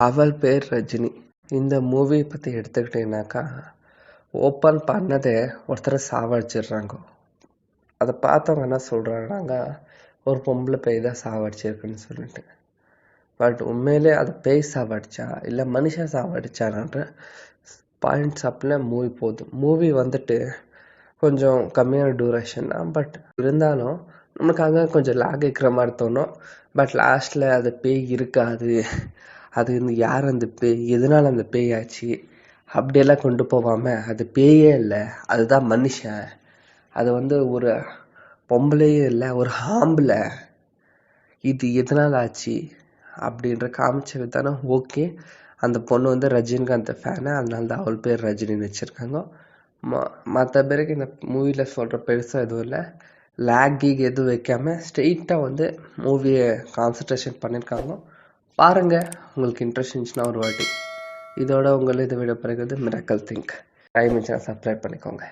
அவள் பேர் ரஜினி. இந்த மூவி பற்றி எடுத்துக்கிட்டிங்கனாக்கா, ஓப்பன் பண்ணதே ஒருத்தரை சாவடிச்சிடுறாங்க. அதை பார்த்தவங்க என்ன சொல்கிறாங்கன்னாங்க, ஒரு பொம்பளை பேய் தான் சாவடிச்சிருக்குன்னு சொல்லிட்டு. பட் உண்மையிலே அது பேய் சாவடிச்சா இல்லை மனுஷன் சாவடிச்சான்ற பாயிண்ட்ஸ் அப்பில் மூவி போகுது. மூவி வந்துட்டு கொஞ்சம் கம்மியான டியூரேஷன் தான், பட் இருந்தாலும் நமக்காக கொஞ்சம் லாக் இருக்கிற மாதிரி தோணும். பட் லாஸ்ட்டில் அது பேய் இருக்காது, அது யார் அந்த பேய், எதனால் அந்த பேய் ஆச்சு அப்படியெல்லாம் கொண்டு போகாமல் அது பேயே இல்லை, அதுதான் மனுஷன், அது ஒரு பொம்பளையே இல்லை ஒரு ஆம்பளை, இது எதனால் ஆச்சு அப்படின்ற காமிச்ச விதானே ஓகே. அந்த பொண்ணு ரஜினிகாந்த் ஃபேனு, அதனால தான் அவள் பேர் ரஜினின்னு வச்சுருக்காங்க. மற்ற பேருக்கு இந்த மூவியில் சொல்கிற பெருசாக எதுவும் இல்லை. லேக் எதுவும் வைக்காமல் ஸ்ட்ரெயிட்டாக மூவியை கான்சன்ட்ரேஷன் பண்ணியிருக்காங்க. பாருங்கள், உங்களுக்கு இன்ட்ரெஸ்ட் இருந்துச்சுன்னா ஒரு வாட்டி. இதோட உங்களை இதை விட பிறகு மிராக்கல் திங்க் டைம் இருந்துச்சுன்னா சப்ஸ்கிரைப் பண்ணிக்கோங்க.